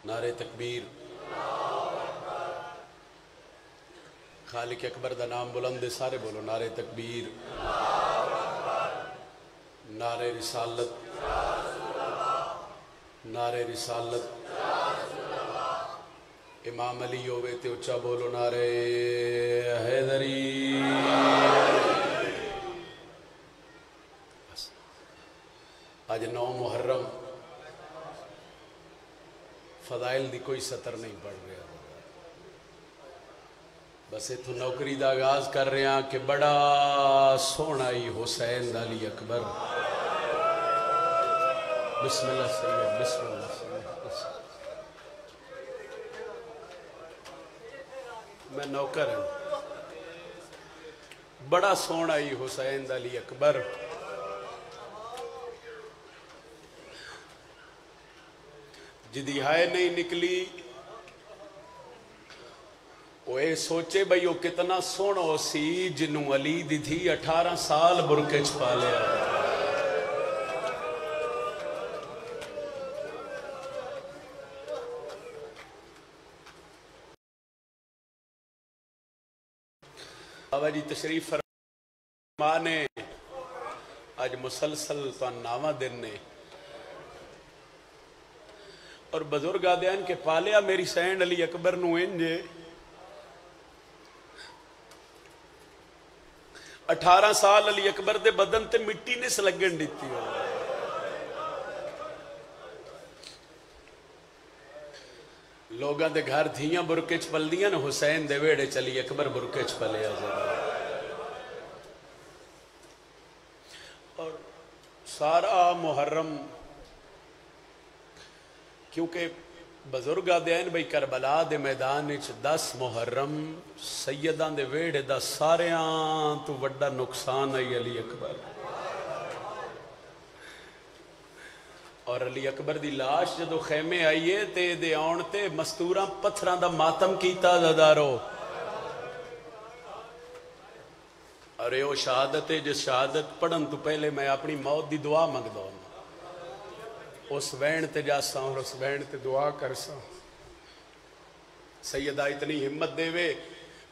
نعرہ تکبیر خالق اکبر دا نام بلند سارے بولو نعرہ تکبیر نعرہ رسالت نعرہ رسالت امام علی ہوئے تے اچھا بولو نعرہ حیدری آج 9 محرم فضائل دی کوئی سطر نہیں پڑھ رہا بس اتھو نوکری دا آغاز کر رہے ہیں کہ بڑا سونا ہی حسین علی اکبر بسم اللہ سید بسم اللہ سید میں نوکر ہوں بڑا سونا ہی حسین علی اکبر جدی ہائے نہیں نکلی وہ اے سوچے بھئی وہ کتنا سونا سی جنوں علی دی تھی 18 سال برکے چھپا لیا بابا جی تشریف فرمانے آج مسلسل تو نامہ دن نے اور بزرگ آدیان کے پالیا میری سینڈ علی اکبر نو انجے 18 سال علی اکبر دے بدن تے مٹی نے سلگن دیتی ہو لوگاں دے گھر دھیاں برکے چپل دیاں نا حسین دے ویڑے چلی اکبر برکے چپلے آزاد اور سارا محرم کیونکہ بزرگ آدھین بھئی کربلا دے میدان 10 محرم سیدان دے ویڑے دا ساریاں تو وڈا نقصان آئی علی اکبر اور علی اکبر دی لاش جدو خیمے آئیے تے دے آنتے مستوراں پتھراں دا ماتم کیتا دادارو اور یہ شہادت ہے جس شہادت پڑھن تو پہلے میں اپنی موت دی دعا مانگ دوں اس وین تے جاسا اور اس وین تے دعا کرسا سیدہ اتنی ہمت دے وے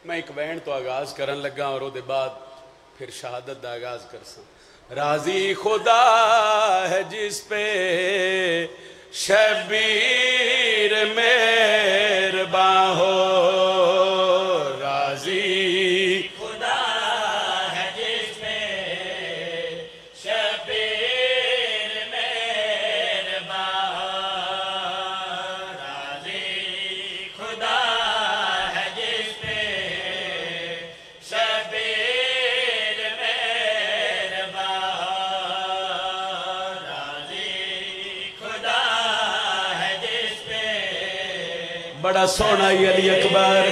میں ایک وین تو آغاز کرن لگا اور وہ دے بعد پھر شہادت دا آغاز کرسا راضی خدا ہے جس پہ شبیر مہرباں ہو راضی بڑا سونا ہی علی اکبر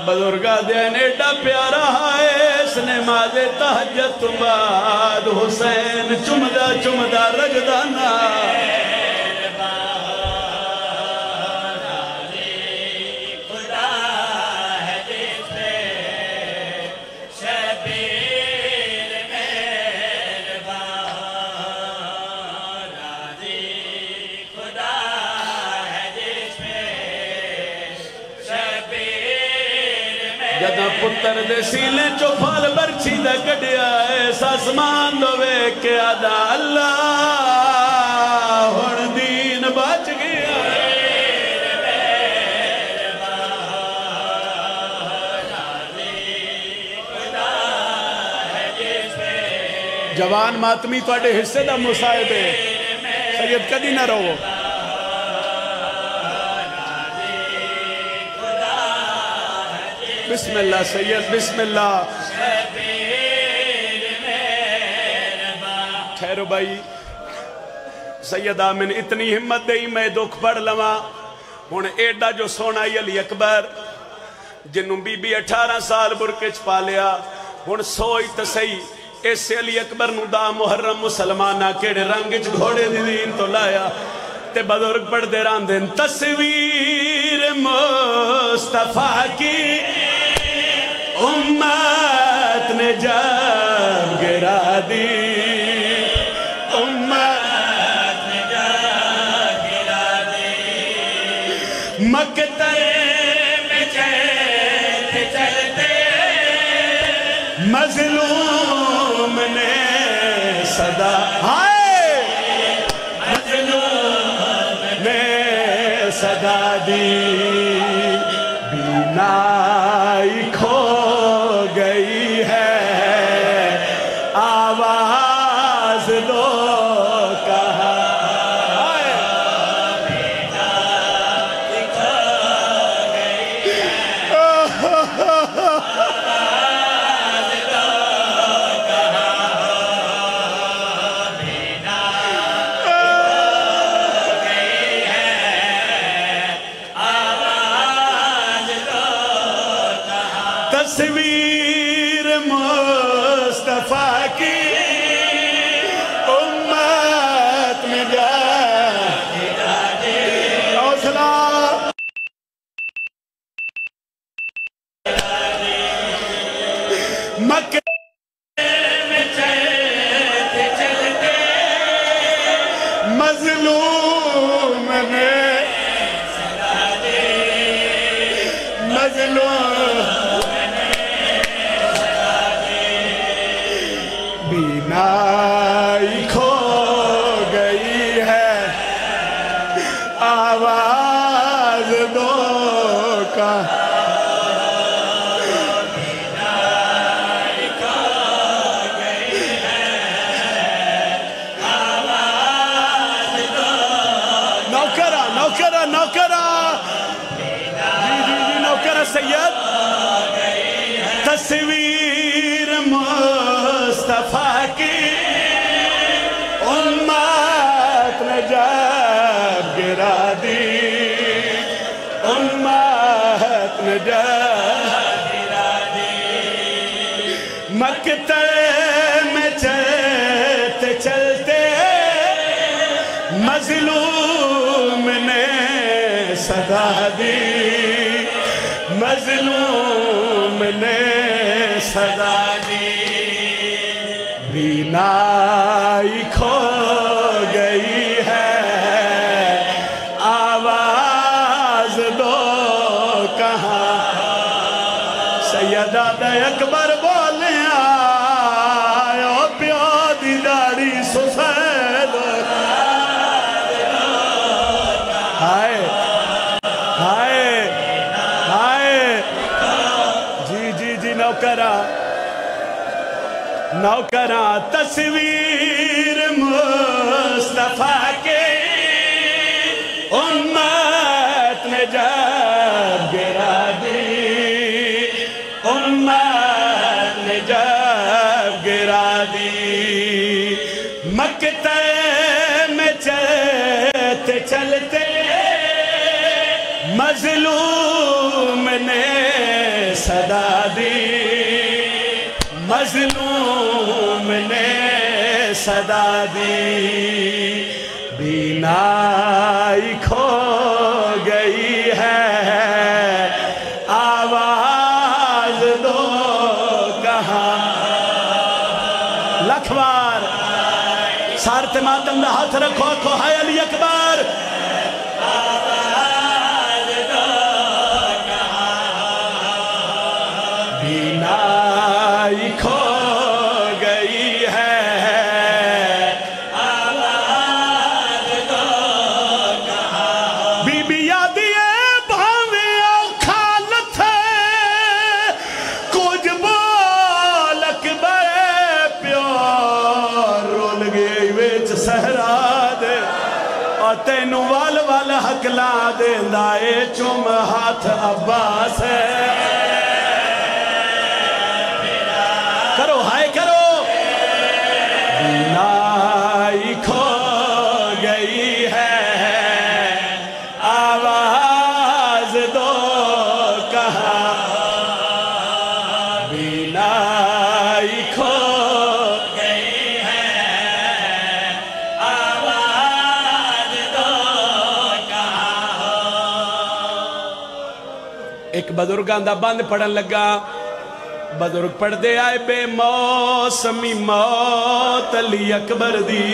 بزرگا دین ایڈا پیارا ہے اس نماز تہجد بعد حسین چمدہ چمدہ رگدانا جدہ پتر دے سیلے چو پھال برچی دا کڑیا ایسا اسمان دو وے کے آدھا اللہ ہون دین بچ گیا جوان ماتمی تو اڈے حصے دا مصائبے سید کدی نہ رہو بسم اللہ سید بسم اللہ ٹھہرو بھائی سید آمین اتنی ہمت دئی میں دکھ پڑھ لواں ہون ایڈا جو سونا علی اکبر جنوں بی بی 18 سال برکے چھپا لیا ہون سوئی تسئی اس علی اکبر نو دا محرم مسلمانہ کیڑے رنگچ گھوڑے دی دین تو لایا تے بزرگ پڑھ دے ران دین تصویر مصطفیٰ کی امت نے جب گرا دی امت نے مقتل میں چلتے چلتے مظلوم نے صدا مظلوم نے صدا دی بینائی کھو گئی ہے آواز دو کہا بینائی کھو گئی ہے آواز دو کہا بینائی کھو گئی ہے آواز دو کہا تصویر مصطفیٰ کی امت میں جا حوصلہ مکہ میں چلتے چلتے مظلوم نے صدا دی مظلوم بینائی کھو گئی ہے آواز دو کا بینائی کھو گئی ہے آواز دو نوکرہ نوکرہ نوکرہ جی نوکرہ سید تصویر مصطفیٰ کی امت نے جب گرا دی امت نے جب گرا دی مقتل میں چلتے چلتے مظلوم نے صدا دی مظلوم نے صدا دی بینائی کھو گئی ہے آواز دو کہاں سیدہ دے اکبر بولے آئے پیو دی داڑی سفید ہائے ہائے ہائے جی نوکرہ نوکرہ تصویر مصطفیٰ کے امت نے جب گرا دی امت نے جب گرا دی مقتل میں چلتے چلتے مظلوم نے صدا دی مظلوم نے صدا دی بینائی کھو گئی ہے آواز دو کہاں لکھوار سارت ماتم دا ہاتھ رکھو کھو ہے علی اکبر آواز دو کہاں بینائی کھو گئی ہے آواز دو کہاں بی بی یادیے بھاوے اوکھالت ہے کچھ بولک بڑے پیار رول گئی ویچ سہرا دے اور تینو وال وال حقلا دے دائے چوم ہاتھ عباس ہے کرو ہائے کرو بینائی کھو گئی ہے آواز دو کہاں بینائی کھو گئی ہے آواز دو کہاں ایک بزرگاں دا بند پڑھن لگا بزرگ پڑھ دے آئے بے موسمی موت علی اکبر دی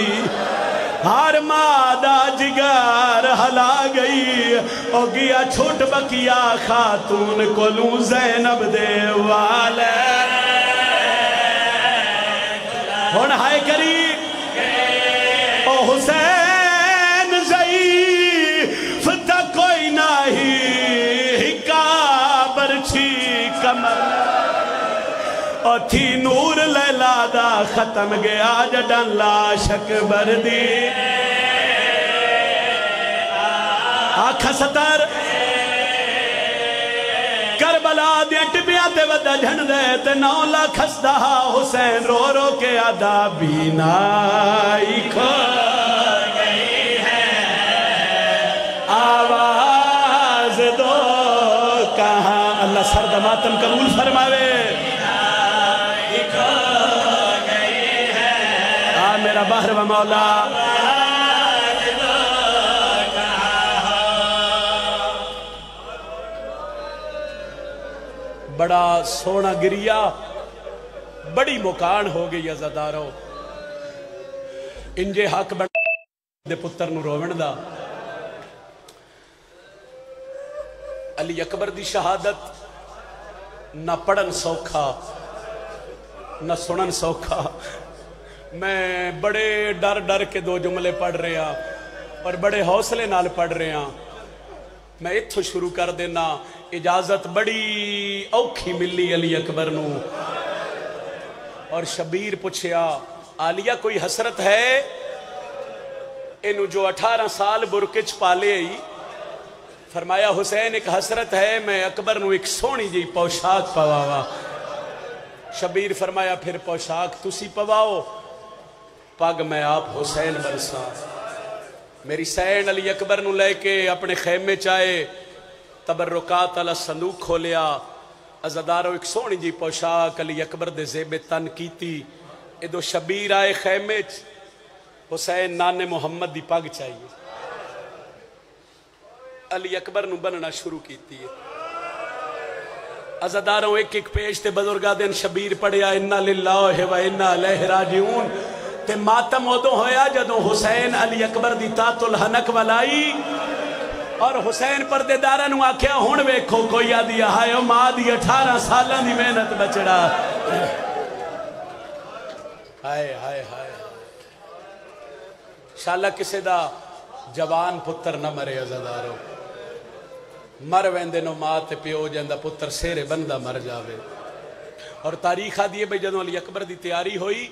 ہر مادہ جگار نال آ گئی او گیا چھوٹ بکیا خاتون کولوں زینب دے والے ہن ہائے کری او حسین ضعیف تا کوئی نہیں کابر چھی کمر او تھی نور لیلا دا ختم گیا جڈن لاش اکبر دی آکھا ستر کربلا دیا ٹپیاں تے ودا جھن دے تے 9 لاکھ ہسدا حسین رو رو کے آدھا بینائی کھو گئی ہے آواز دو کہاں اللہ سرد ماتم قبول فرماوے بینائی کھو گئی ہے میرا بحر و مولا بڑا سونا گریا بڑی مکان ہو گئی عزادارو انجے حق بڑا دے پتر نو روون دا علی اکبر دی شہادت نہ پڑھن سوکھا نہ سنن سوکھا میں بڑے ڈر ڈر کے 2 جملے پڑھ رہے ہیں اور بڑے حوصلے نال پڑھ رہے ہیں میں اتھو شروع کر دینا اجازت بڑی اوکھی ملی علی اکبر نو اور شبیر پوچھیا آلیہ کوئی حسرت ہے انہوں جو 18 سال برکچ پالے ہی فرمایا حسین ایک حسرت ہے میں اکبر نو ایک سونی جی پوشاک پواوا شبیر فرمایا پھر پوشاک تسی پواؤ پاگ میں آپ حسین برسا میری سین علی اکبر نو لے کے اپنے خیمے چائے تبرکات علی صندوق کھولیا عزادارو ایک سونی جی پوشاک علی اکبر دے زیب تن کیتی ادو شبیر آئے خیمے حسین نانے محمد دی پاگ چاہیے علی اکبر نو بننا شروع کیتی ہے عزاداروں ایک ایک پیش تے بزرگا دن شبیر پڑھیا انا للہ و انا الیہ راجعون تے ماتم ادو ہویا جدو حسین علی اکبر دی تات الحنک ولائی اور حسین پردے دارہ نو آکھیا ہون ویکھو کوئی آدھی آئے ماں دی 18 سالہ دی محنت بچڑا ہائے ہائے ہائے شاءاللہ کسے دا جوان پتر نہ مرے عزادارو مر ویندے نو ماں تے پیو جندہ پتر سیرے بندہ مر جاوے اور تاریخ آدھیے بھئی جدو علی اکبر دی تیاری ہوئی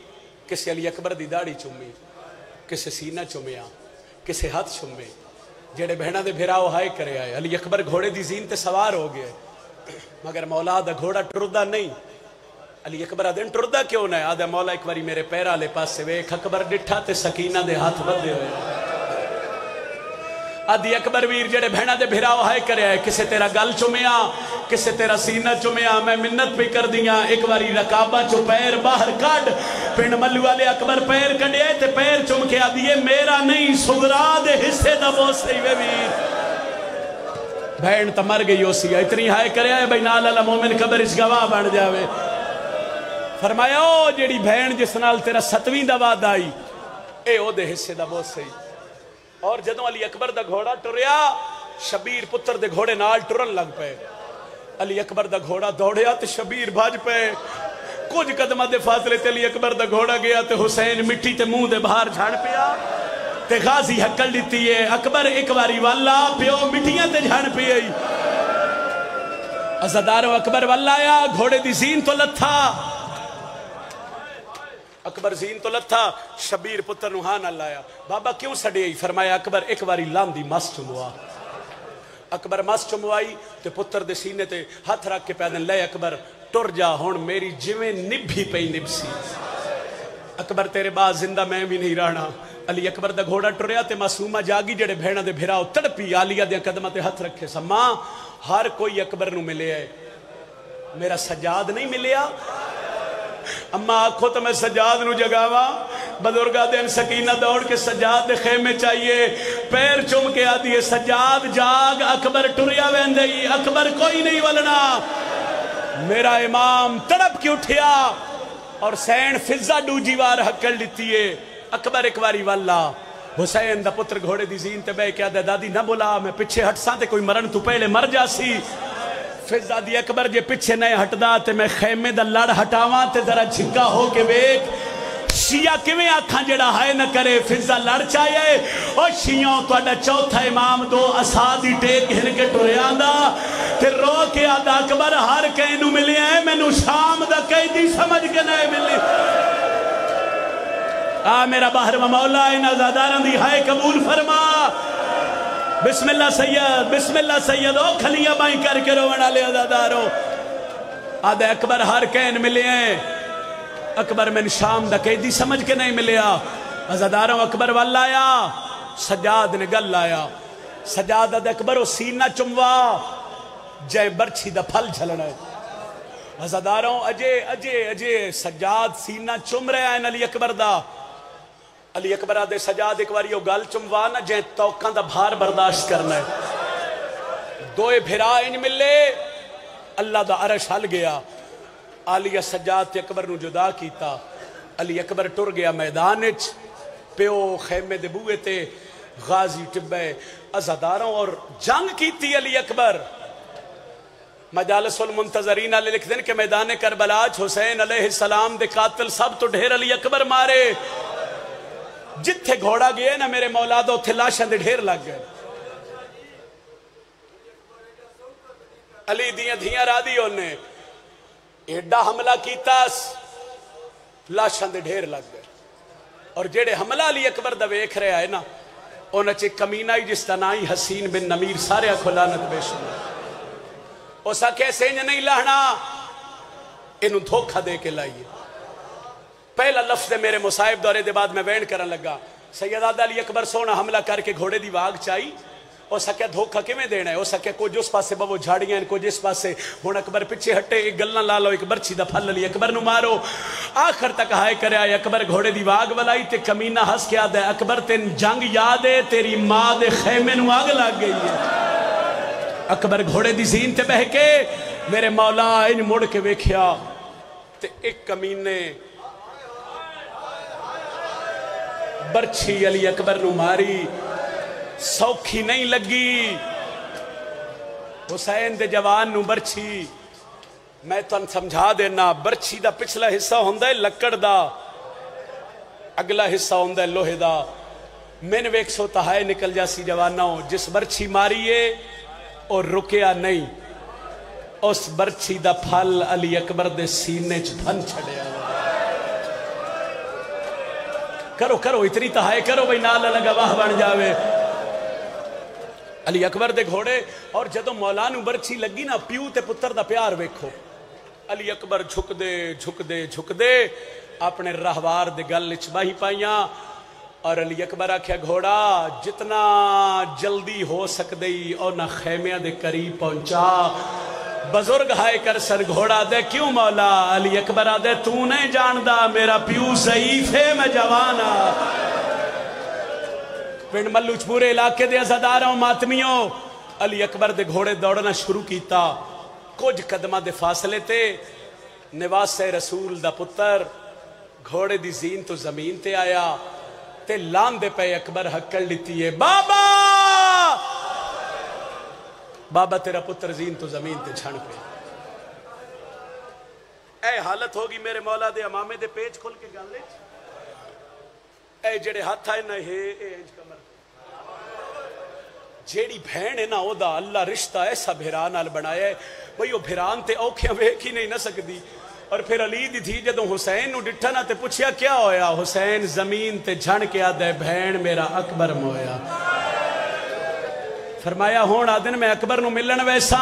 کسی علی اکبر دی داڑھی چمی کسی سینہ چمیا کسی ہاتھ چمے جڑے بہنہ دے بھراؤ ہائے کرے آئے علی اکبر گھوڑے دی زین تے سوار ہو گئے مگر مولا دا گھوڑا ٹردہ نہیں علی اکبر دن ٹردہ کیوں نہیں آدھا مولا ایک باری میرے پیرا لے پاس سے ویک اکبر ڈٹھا تے سکینہ دے ہاتھ بدے ہوئے آدھی اکبر ویر جڑے بہنہ دے بھراؤ ہائے کرے آئے کسے تیرا گل چمیا کسے تیرا سینہ چمیا میں منت پہ کر دیا ایک باری رکابہ چو پیر باہر کاٹ پنڈ ملو والے اکبر پیر کڑے تے پیر چم کے آدھیے میرا نہیں سغرا دے حصے دا بہت صحیح وے ویر بہن تا مر گئی ہو سی اتنی ہائے کرے آئے بھئی نال اللہ مومن قبر اس گواہ بڑھ جاوے فرمایا او جیڑی بہن جس نال تیرا 7ویں دا وعد آئی اے او دے حصے دا بہت صحیح اور جدوں علی اکبر دا گھوڑا ٹریا شبیر پتر دے گھوڑے نال ٹرن لگ پے علی اکبر دا گھوڑا دوڑیا تے شبیر بھاج پے کچھ قدمہ دے فاصلے تے علی اکبر دا گھوڑا گیا تے حسین مٹی تے منہ دے باہر جھاڑ پیا تے غازی حکل دیتی ہے اکبر ایک باری والا پیو مٹیاں تے جھاڑ پی آئی عزادارو اکبر والا آیا گھوڑے دی زین تو لتھا اکبر زین تو لتھا شبیر پتر نوحان اللہ آیا بابا کیوں سڑے آئی فرمایا اکبر ایک باری لاندی مس چموا اکبر مس چموائی تے پتر دے سینے تے ہاتھ رکھ کے پیدن لے اکبر ٹر جا ہون میری جویں نبھی پئی نبسی اکبر تیرے بعد زندہ میں بھی نہیں رہنا علی اکبر دا گھوڑا ٹریا تے معصومہ جاگی جڑے بہنہ دے بھراؤ تڑپی آلیہ دے قدمہ تے ہاتھ رکھے سا ماں ہر کوئی اکبر نو ملے ہے میرا سجاد نہیں ملیا اما آنکھو تو میں سجاد نو جگاوا بزرگا دین سکینہ دوڑ کے سجاد دے خیمے چاہیے پیر چم کے آدھی ہے سجاد جاگ اکبر ٹریا ویندئی اکبر کوئی نہیں ولنا میرا امام تڑپ کی اٹھیا اور سین فضا ڈو جیوار حکل لیتی ہے اکبر ایک باری والا حسین دا پتر گھوڑے دی زین تے بے کیا دے دادی نہ بلا میں پیچھے ہٹ ساں تے کوئی مرن تو پہلے مر جاسی پھر دادی اکبر جے پیچھے نہیں ہٹ دا تے میں خیمے دا لڑ ہٹاواں تے ذرا جھکا ہو کے بیک شیعہ کیویں آکھاں جڑا ہائے نہ کرے فضا لڑ چاہیے او شیعوں تہاڈا چوتھا امام دو اسادی ٹیک ہن کے ٹرے آندا تے رو کے آدا اکبر ہر کہیں نو ملے ہیں مینوں شام دا قیدی سمجھ کے نہیں ملی میرا باہر و مولا ان ازاداراں دی ہائے قبول فرما بسم اللہ سید او کھلیاں بائیں کر کے روون والے ازادارو آدھے اکبر ہر کہیں ملے ہیں اکبر میں شام دا قیدی سمجھ کے نہیں ملیا ازاداروں اکبر والا آیا سجاد نے گل آیا سجاد دا اکبر و سینہ چموا جائے برچھی دا پھل جھلنا ہے ازاداروں اجے سجاد سینہ چم رہے ہیں علی اکبر دا علی اکبر دے سجاد ایک بار یہ گل چموانا جائے توکاں دا بھار برداشت کرنا ہے دوئے بھرا انج ملے اللہ دا عرش حل گیا علی سجاد تے اکبر نو جدا کیتا علی اکبر ٹر گیا میدانچ پیو خیمے دے بوئے تے غازی ٹبے ازاداروں اور جنگ کیتی علی اکبر مجالس المنتظرین علی لکھ دن کہ میدان کربلاج حسین علیہ السلام دے قاتل سب تو ڈھیر علی اکبر مارے جتھے گھوڑا گئے نا میرے مولا دو تھے لاشاں دے ڈھیر لگ گئے علی دیاں را دی انہیں ایڈا حملہ کیتا لاشاں دے ڈھیر لگ گئے اور جیڑے حملہ علی اکبر دا ویکھ رہے آئے نا انہیں چے کمینائی جس تنائی حسین بن نمیر سارے اکھلانت بے شمار اسا کیسے انہیں نہیں لہنا انہوں دھوکہ دے کے لائیے پہلا لفظ میرے مصائب دورے دے بعد میں وین کرن لگا سیدہ علی اکبر سونا حملہ کر کے گھوڑے دی واگ چاہی او سکے دھوکہ کیویں دینا ہے او سکے کو جس پاسے بابو جھاڑیاں کو جس پاسے ہن اکبر پیچھے ہٹے ایک گل نہ لا لو ایک برچھی دا پھل علی اکبر نو مارو آخر تک ہائے کرے آئے اکبر گھوڑے دی واگ ولائی تے کمینہ ہس کے آدھے اکبر تین جنگ یاد ہے تیری ماں دے خیمے نو آگ لگ گئی ہے اکبر گھوڑے دی زین تے بہ کے میرے مولا ان مڑ کے ویکھیا تے ایک کمینے برچھی علی اکبر نو ماری سوکھی نہیں لگی حسین دے جوان نو برچھی میں تو سمجھا دینا برچھی دا پچھلا حصہ ہوندہ ہے لکڑ دا اگلا حصہ ہوندہ ہے لوہے دا میں نے ایک سو تہائے نکل جاسی جوانوں جس برچھی ماریے اور رکیا نہیں اس برچھی دا پھل علی اکبر دے سینے چھ بھن چھڑیا کرو اتنی تہائے کرو بھئی نالا لگا واہ بن جاوے علی اکبر دے گھوڑے اور جدو مولانو برچھی لگی نا پیو تے پتر دا پیار ویکھو علی اکبر جھک دے اپنے رہوار دے گل اچباہی پائیاں اور علی اکبر آکھیا گھوڑا جتنا جلدی ہو سکدئی اور نہ خیمیاں دے قریب پہنچا بزرگ ہائے کر سر گھوڑا دے کیوں مولا علی اکبر آدھے تو نہیں جاندہ میرا پیو ضعیف ہے میں جوانا پنڈ ملوچ پورے علاقے دے ازاداروں ماتمیوں علی اکبر دے گھوڑے دوڑنا شروع کیتا کچھ قدمہ دے فاصلے تے نواس رسول دا پتر گھوڑے دی زین تو زمین تے آیا تے لان دے پہ اکبر حکل لیتی ہے بابا تیرا پتر زین تو زمین تے چھڑ پہ اے حالت ہوگی میرے مولا دے امامے دے پیج کھل کے گالے اے جڑے ہاتھ آئے نہ ہے اے انج کمر جیڑی بھین ہے نا او دا اللہ رشتہ ایسا بھیران آل بنایا ہے بھئی وہ بھیران تے اوکھیاں ویک ہی نہیں نہ سکتی اور پھر علی دی تھی جدو حسین نو ڈٹھا نا تے پوچھیا کیا ہویا حسین زمین تے جھڑ کے آدھے بھین میرا اکبر مویا فرمایا ہون آدھن میں اکبر نو ملن ویسا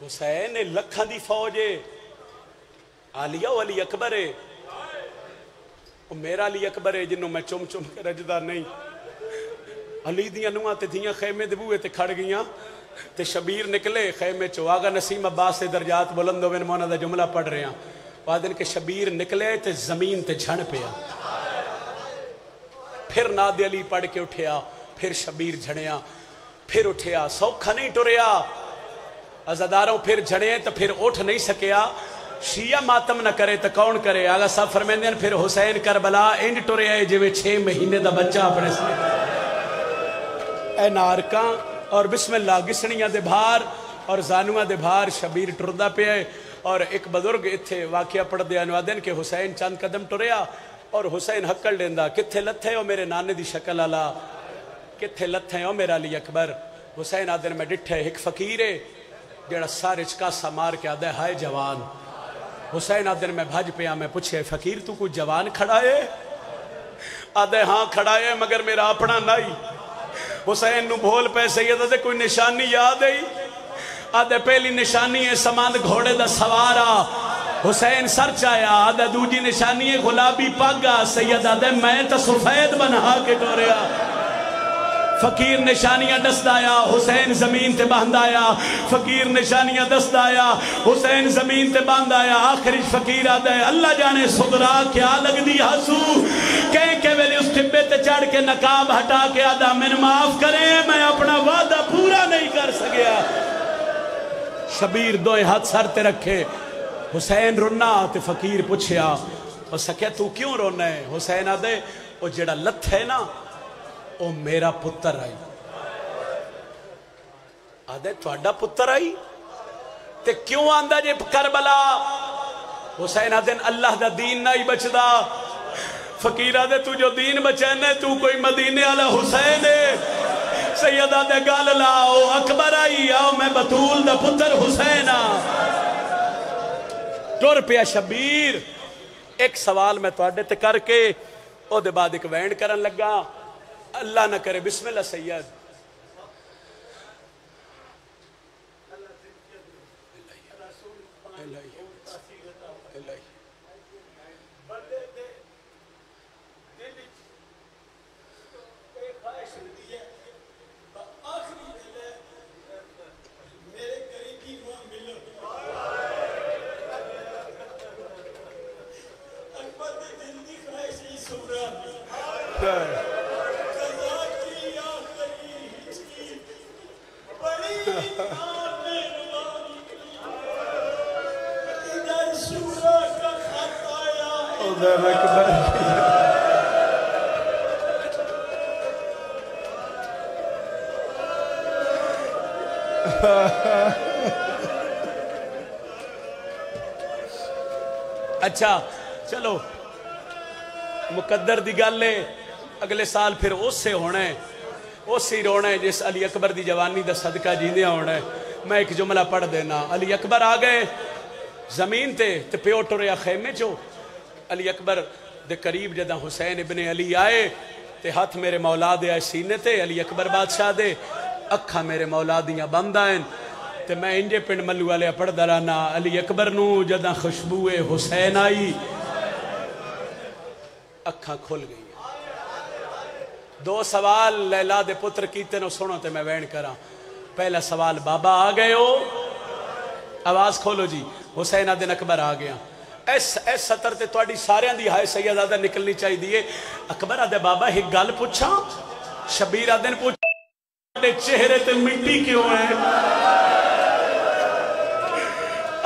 حسین لکھاں دی فوجے آلیہ و علی اکبر ہے میرا علی اکبر ہے جنہوں میں چم کے رجدہ نہیں علی دیاں نوہاں تے دیاں خیمے دے بوئے تے کھڑ گیاں تے شبیر نکلے خیمے چو آگا نسیم عباس سے درجات بلندو بن مونا دا جملہ پڑھ رہے ہیں وادن کے شبیر نکلے تے زمین تے جھڑ پیا پھر ناد علی پڑھ کے اٹھیا پھر شبیر جھڑیا پھر اٹھیا سوکھا نہیں ٹریا ازاداروں پھر جھڑے تو پھر اٹھ نہیں سکیا شیعہ ماتم نہ کرے تو کون کرے؟ آگا صاحب فرمیندے ہیں پھر حسین کربلا انج ٹرے آئے جو 6 مہینے دا بچہ اپنے سنے اے نارکاں اور بسم اللہ گسنیاں دے بھار اور زانوہ دے بھار شبیر ٹردہ پہ آئے اور ایک بزرگ اتھے واقعہ پڑھ دیا نوادن کہ حسین چند قدم ٹریا اور حسین حقل دیندہ کتھے لتھے ہو میرے نانے دی شکل اللہ کتھے لتھے ہو میرا علی اکبر حسین آدھن میں ڈٹھے ایک فقیرے جڑا سارے چکاسا مار کے آدھے ہائے جوان حسین آدھن میں بھاج پیا میں پوچھے فقیر تو کوئی جوان کھڑائے آدھے ہاں کھڑائے مگر میرا اپنا نہیں حسین نو بھول پہ سید آدھے کوئی نشانی یاد ہے آدھے پہلی نشانی ہے سماند گھوڑے دا سوارا حسین سر چایا آدھے دوجی نشانی ہے غلابی پاگا سید آدھے میں تا سفید بنہا کے ٹوریا فقیر نشانیاں دست آیا حسین زمین تے باندھ آیا فقیر نشانیاں دست آیا حسین زمین تے باندھ آیا آخری فقیر آدھے اللہ جانے صدرہ کیا لگ دی حسو کہیں کہ ویلے اس ٹھبے تے چڑھ کے نقاب ہٹا کے آدھا میں معاف کریں میں اپنا وعدہ پورا نہیں کر سکیا شبیر دوئے ہاتھ سر تے رکھے حسین رونا تے فقیر پوچھیا اور سکیا تو کیوں رونا ہے حسین آدھے وہ جڑا لت ہے نا او میرا پتر آئی آدھے توڑا پتر آئی تے کیوں آندہ جے کربلا حسین آدھے اللہ دا دین نہ ہی بچدا فقیر آدھے تو جو دین بچینے تو کوئی مدینے والا حسین ہے سید آدھے گال لاؤ اکبر آئی آؤ میں بطول دا پتر حسین ٹور پیا شبیر ایک سوال میں توڑے تے کر کے او دے بعد ایک وینڈ کرن لگا اللہ نہ کرے بسم اللہ سید اچھا چلو مقدر دی گل ہے اگلے سال پھر اس سے ہونا ہے اس سے رونا ہے جس علی اکبر دی جوانی دا صدقہ جیندیاں ہونا ہے میں ایک جملہ پڑھ دینا علی اکبر آگئے زمین تے پیو ٹوریا خیمے چو علی اکبر دے قریب جدہ حسین ابن علی آئے تے ہاتھ میرے مولا دے آئے سینے تے علی اکبر بادشاہ دے اکھا میرے مولا دیاں بند آئیں تے میں انجے پنڈ ملو والے پڑھ درانا علی اکبر نو جدہ خوشبوئے حسین آئی اکھا کھل گئی دو سوال لیلا دے پتر کیتے نو سنو تے میں وین کرا پہلا سوال بابا آ گئے ہو آواز کھولو جی حسین آدھن اکبر آ گیا ایس سطر تے توڑی ساریاں دی ہائے سید آدھا نکلنی چاہی دیئے اکبر آدھے بابا ایک گل پوچھا شبیر آدھن پوچھا چہرے تے مٹی کیوں ہے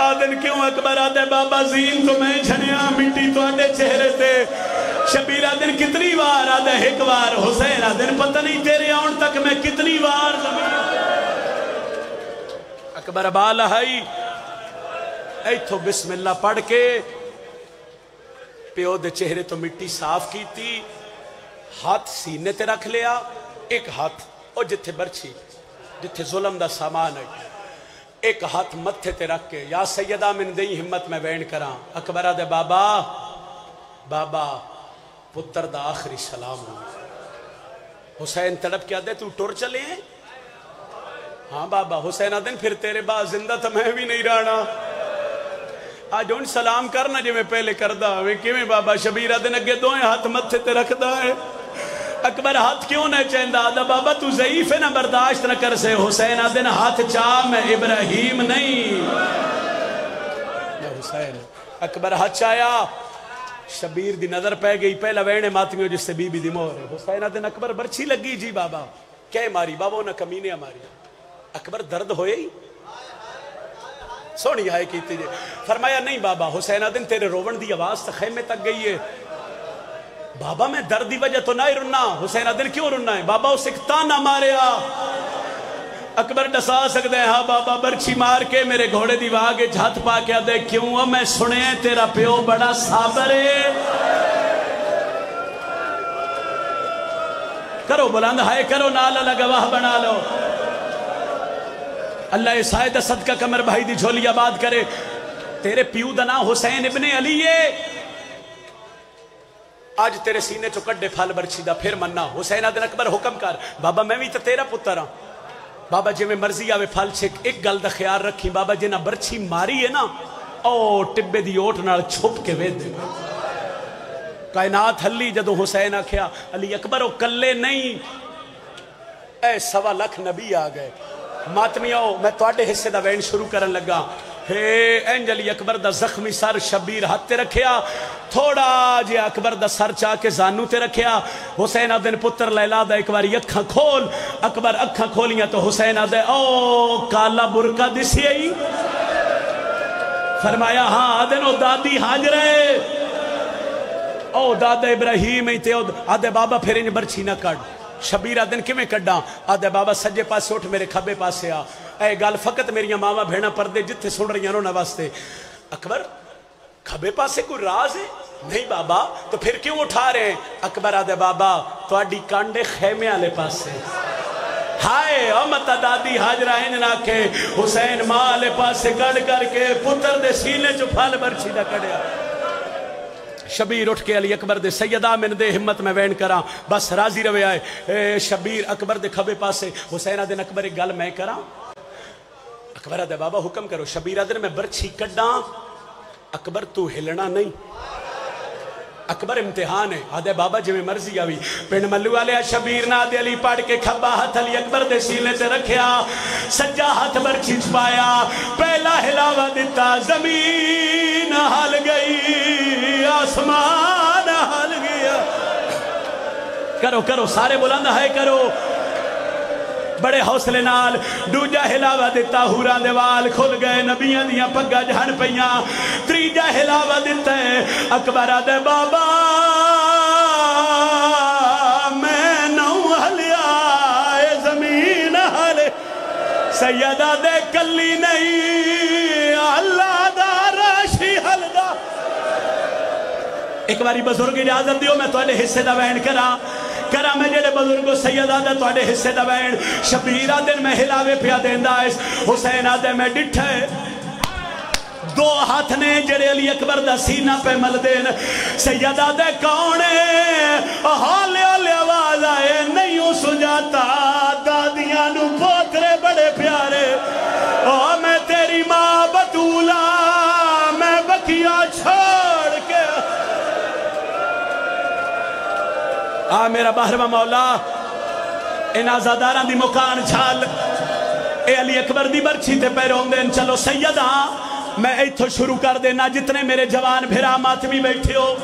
آدھن کیوں اکبر آدھے بابا زین تو میں جھنیاں مٹی تو آدھے چہرے تے شبیر آدھن کتنی وار آدھے ایک وار حسین آدھن پتہ نہیں تیرے آن تک میں کتنی وار زمین اکبر بالا ہائی ایتھو بسم اللہ پڑھ کے پیو دے چہرے تو مٹی صاف کی تھی ہاتھ سینے تے رکھ لیا ایک ہاتھ او جتھے برچی جتھے ظلم دا سامان ہے ایک ہاتھ متھے تے رکھ کے یا سیدہ من دئی ہمت میں وین کران اکبرہ دے بابا بابا پتر دا آخری سلام ہوں حسین تڑپ کیا دے تو ٹور چلے ہیں ہاں بابا حسین آدھن پھر تیرے بعد زندہ تھا میں بھی نہیں رہنا آج ان سلام کرنا جو میں پہلے کردہ ہوئے کیویں بابا شبیر آدھن اگے دوئیں ہاتھ متھے تے رکھ دا ہے اکبر ہاتھ کیوں نہ چاہندہ آدھا بابا تو ضعیف ہے نہ برداشت نہ کر سے حسین آدھن ہاتھ چاہ میں ابراہیم نہیں یا حسین اکبر ہاتھ چاہیا شبیر دی نظر پہ گئی پہلا وینے ماتمیوں جس سے بی بی دی مور ہے حسین آدھن اکبر برچی لگی جی بابا کہے ماری بابا انہا کمینے ماری اکبر درد ہوئے ہی سونی آئے کیتی جے. فرمایا نہیں بابا حسین آدن تیرے روون دی آواز تا خیمے تک گئی ہے. بابا میں درد دی وجہ تو نہ رننا. حسین آدن کیوں رننا ہے؟ بابا اس ایک تانا ماریا. اکبر ڈسا سکتے ہیں ہاں بابا برچی مار کے میرے گھوڑے دی واگے جھات پا کے آدھے کیوں میں سنے تیرا پیو بڑا صابر ہے. کرو بلند ہائے کرو نالا لگواہ بنا لو. اللہ سائدہ صدقہ کمر بھائی دی جھولی آباد کرے. تیرے پیو دا نام حسین ابن علی ہے. آج تیرے سینے چو کڈے پھال برچی دا پھر مننا. حسین آدن اکبر حکم کر. بابا میں بھی تو تیرا پتر ہاں. بابا جی میں مرضی آوے پھال چھک. ایک گل دا خیال رکھی بابا جی نہ برچی ماری ہے نا او ٹبے دی اوٹ نال چھپ کے وید دے. کائنات ہلی جدو حسین آکھیا علی اکبر او کلے نہیں اے 1.25 لاکھ نبی آ گئے. ماتمیاں میں توڑے حصے دا وین شروع کرن لگا. اینج علی اکبر دا زخمی سر شبیر ہاتھ تے رکھیا. تھوڑا جی اکبر دا سر چاہ کے زانو تے رکھیا. حسین آدن پتر لیلا دا ایک باری اکھاں کھول. اکبر اکھاں کھولیاں تو حسین آدھے او کالا برکا دسی آئی. فرمایا ہاں آدن او دادی حاجرے او دادا ابراہیم تے آدھے بابا پھر انج برچی نہ کڑ. شبیر آدن کمیں کڑا. آدھے بابا سجے پاسے اٹھ میرے کھبے پاسے آ. اے گال فقط میری ماما بھیڑا پردے جتھے سن رہی ہیں نہ واسطے. اکبر کھبے پاسے کوئی راز ہے؟ نہیں بابا. تو پھر کیوں اٹھا رہے ہیں؟ اکبر آدھے بابا تو اڈی کانڈے خیمے آلے پاسے. ہائے امتا دادی حاجرہ انجنا کے حسین ماں لے پاسے کڑ کر کے پتر دے سینے چو پھال برچی دا کڑیا. شبیر اٹھ کے علی اکبر دے سیدہ من دے ہمت میں وین کراں بس راضی روے آئے. شبیر اکبر دے کھبے پاسے. حسین آدن اکبر ایک گل میں کراں. اکبر آدھے بابا حکم کرو. شبیر آدھے میں برچی کڈاں. اکبر تو ہلنا نہیں. اکبر امتحان ہے. آدھے بابا جی میں مرضی آوی. پنڈ ملو والے شبیر نہ دے علی پاڑ کے کھبا ہاتھ علی اکبر دے سینے تے رکھیا. سجا ہاتھ برچی چھپایا. پہلا ہلاوہ دیتا زمین ہل گئی آسمان ہل گیا. کرو کرو سارے بلند ہے کرو بڑے حوصلے نال. دوجا ہلاوہ دیتا ہوران دے وال کھل گئے نبیاں دیاں پگا جھن پیاں. تریجا ہلاوہ دیتا ہے اکبر آدھے بابا میں نو ہلیا اے زمین ہلے. سیدہ دے کلی نہیں اللہ دا راشی ہلدا. ایک باری بزرگ اجازت دیو میں توڑے حصے دا وین کرا میں جڑے بزرگو سید آدھے توڑے حصے دا وین. شبیر آدھے میں ہلاوے پیا دیندہ اس. حسین آدھے میں ڈٹھے. دو ہاتھ نے جڑے علی اکبر دا سینہ پہ مل دین. سید آدھے کونے حالے حالے آواز آئے نہیں ہوں سجاتا دادیاں نو پوترے بڑے پیارے. میں تیری ماں بطولہ میں بکیا چھوڑ کے میرا بہرمہ مولا ان آزاداران دی مکان چھال. اے علی اکبر دی برچی تے پیرون دین. چلو سیدہ میں ایتھو شروع کر دینا. جتنے میرے جوان بھرا ماتمی بیٹھے ہو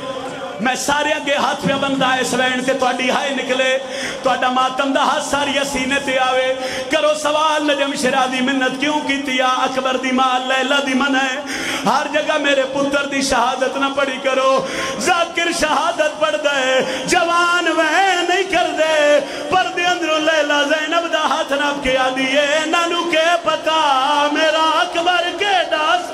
میں سارے اگے ہاتھ پہ بندہ اس وین تے توڑی ہائے نکلے. توڑا ماتم دا ہاتھ ساری سینے تے آوے. کرو سوال نجم شرا دی منت کیوں کی تیا. اکبر دی ماں لیلہ دی من ہے. ہر جگہ میرے پتر دی شہادت نہ پڑی کرو. ذاکر شہادت پڑھ دے جوان وین نہیں کر دے. پردے اندروں لیلہ زینب دا ہاتھ ناب کے آدیے نانو کے پتا میرا اکبر کے ڈاس.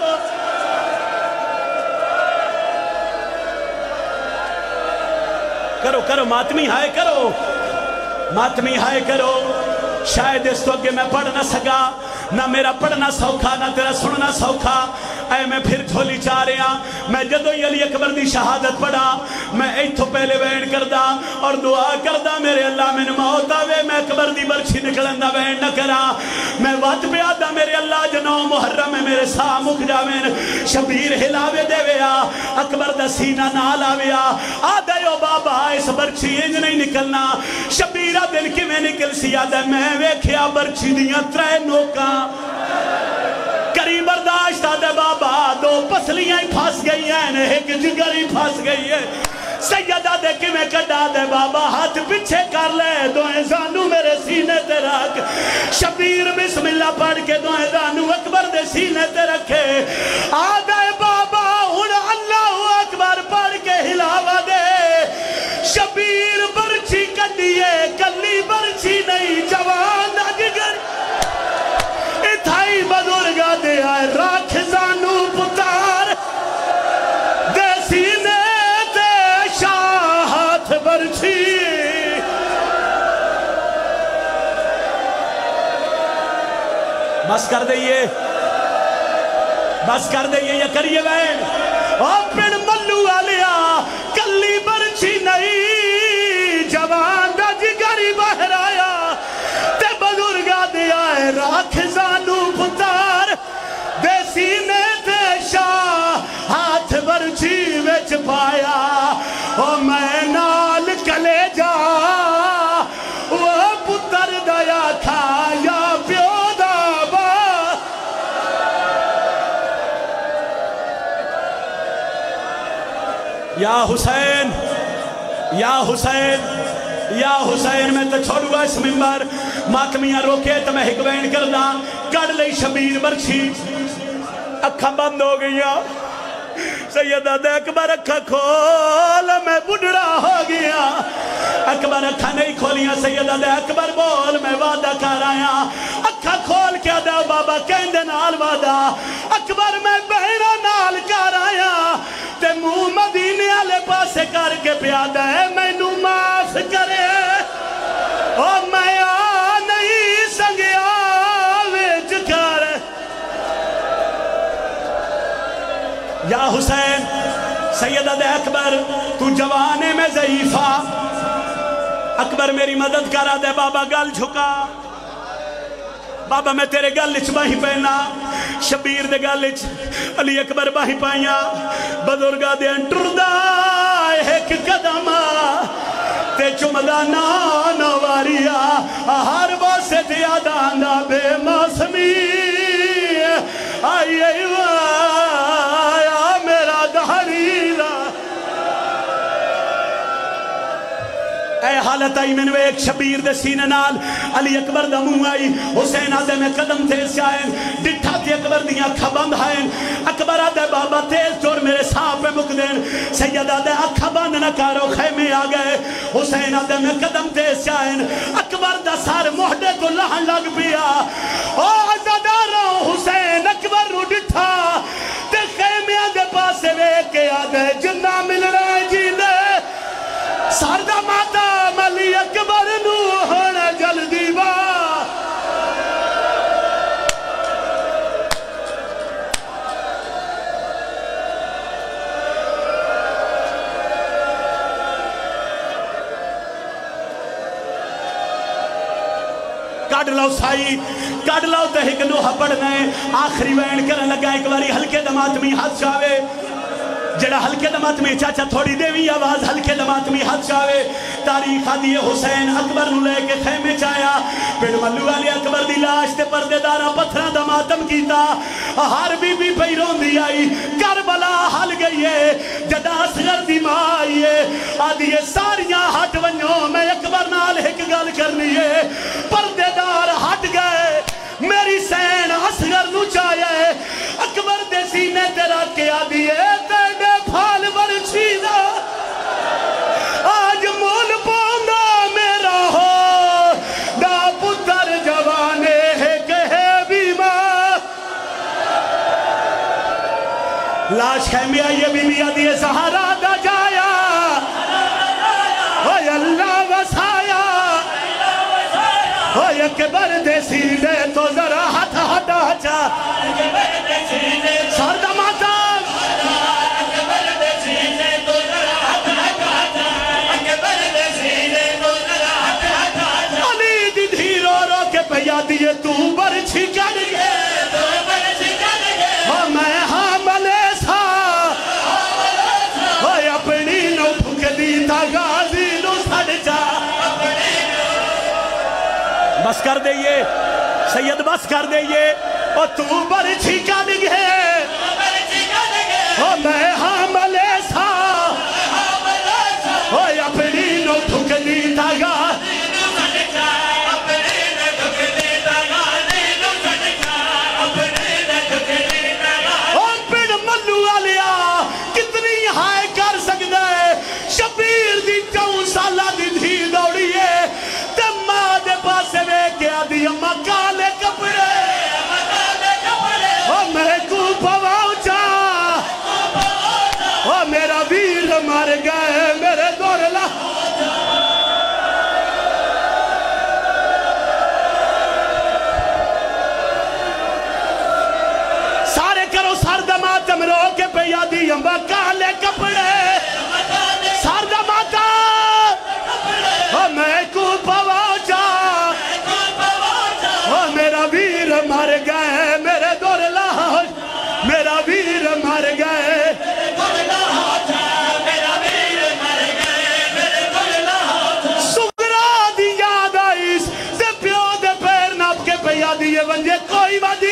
کرو کرو ماتمی ہائے کرو ماتمی ہائے کرو. شاید اس تو اگے میں پڑھ نہ سکا. نہ میرا پڑھنا سوکھا نہ تیرا سننا سوکھا. اے میں پھر جھولی چاہ رہے ہیں. میں جدو علی اکبر دی شہادت پڑھا میں ایتھو پہلے وین کردہ اور دعا کردہ میرے اللہ میں موت آوے. میں اکبر دی برچی نکلندہ وین نہ کرا. میں وقت پہ آدھا میرے اللہ جنو محرم میں میرے ساہ مک جاوین. شبیر ہلاوے دے ویا اکبر دا سینہ نال آویا. آدھا یو بابا اس برچی انج نہیں نکلنا. شبیرہ دن کی میں نکل سی. آدھا میں ویکھیا برچی دیاں ترے نوکاں کری برداشت. آدھے بابا دو پسلیاں ہی پھاس گئی ہیں ایک جگر ہی پھاس گئی ہے. سیدہ دے کی میں کڑا دے بابا ہاتھ پچھے کر لے. دوئے زانو میرے سینے تے رکھ. شبیر بسم اللہ پڑھ کے دوئے زانو اکبر دے سینے تے رکھے آدھے بابا ہن اللہ اکبر پڑھ کے ہلاوا دے شبیر برچی کڈیے کلی برچی نہیں جوان دا جگر اتھائی بزرگا دے آئے راکھ زانو پتار دے سینے تے شاہت برچی بس کر دئیے یہ کریے بین اور پھر ملو آلیا کلی برچی نہیں جوان دا جگری باہر آیا تے بزرگا دیا ہے راکھ زانو پتار دے سینے تے شاہ ہاتھ برچی وچ پایا او میں نال کلے جا وہ پتر دیا کھایا پیو یا حسین یا حسین یا حسین میں تو چھوڑوں گا اس ممبر ماتمیاں روکے تو میں حکوین کرنا کڑ لئی شبیر برچی اکھا بند ہو گیا سیدہ دے اکبر اکھا کھول میں بڑھڑا ہو گیا اکبر اکھا نہیں کھولیاں سیدہ دے اکبر بول میں وعدہ کر آیا اکھا کھول کیا دے بابا کہندے نال وعدہ اکبر میں بہنہ نال کر آیا تے منہ مدینے والے پاسے کر کے پیادہ ہے میں نو معاف کرے اور میں آ نہیں سنگیا ویچ کر یا حسین سیدہ دے اکبر تو جوانے میں ضعیفہ اکبر میری مدد کرا دے بابا گل جھکا بابا میں تیرے گلچ باہی پہنا شبیر دے گلچ علی اکبر باہی پائیاں بزرگا دے انٹردہ ایک قدم تے چمدہ نانا واریا ہر باسے دیا داندہ بے موسمی آئیے وایا میرا دہریلا اے حالت آئی میں نے ایک شبیر دے سینے نال علی اکبر دا منہ آئی حسین آدھے میں قدم تیز سے آئیں ڈٹھا تھی اکبر دیا اکھا بند آئیں اکبر آدھے بابا تیز چور میرے سانپ پہ مک دیں سید آدھے اکھا بند نہ کارو خیمے آ گئے حسین آدھے میں قدم تیز سے آئیں اکبر دا سار موڑے تو لہن لگ پیا او عزادارو حسین اکبر رو ڈٹھا تے خیمے آدھے پاسے وے کے آدھے جنہ مل رہے جی دے ساردہ ماتا ملی اکبر نو ہونا جلدی با کاٹ لاؤ سائی کاٹ لاؤ تہک نوحہ پڑھنے آخری وین کرنے لگا ایک باری ہلکے دماتمی ہاتھ شاوے جڑا ہلکے دماتمی چاچا تھوڑی دیوی آواز ہلکے دماتمی ہاتھ شاوے تاریخ آدھی حسین اکبر نو لے کے خیمے چایا پھر ملو علی اکبر دی لاش تے پردے دارا پتھران دماتم کیتا ہر بی بی پیرون دی آئی کربلا حل گئی ہے جدا اصغر دی ماں آئی ہے آدھی ساریاں ہٹ ونیوں میں اکبر نال ایک گل کرنی ہے پردے دار ہٹ گئے میری سین اصغر نو چاہے اکبر دے سینے تیرا کیا دیئے تیڑے پھال برچیدہ آج مول پوندا میرا ہو دا پتر جوانے ہے کہے بیمار لاش خیمے آئیے بی بی آدھیے سہارا دا جایا اوہ اللہ وسایا اوہ اکبر دے سینے تو ذرا ہاتھ ہٹا چا سردہ ماتا علی دی دھی رو رو کے پیا دیئے تو برچھی کر گئے اور میں حاملے سا اور اپنی نو پھک دیتا غازی نو سڑ جا بس کر دئیے سید بس کر دئیے اور تو برچھی کر گئے اور میں حاملے سا اور اپنی نو پھک دیتا غازی دی اما کالے کپڑے او میں کو پواؤچا او میرا ویر مر گئے میرے دور لا سارے کرو سرد ماتم رو کے پیا دی اما کالے کپڑے سرد ماتم او میں کو پواؤچا او میرا ویر مر گئے میرے دور لاہوش میرا ویر مر گئے سگرا دی یاد آئیس دے پیو دے پیر ناپ کے پیا دیئے ونجے کوئی وادی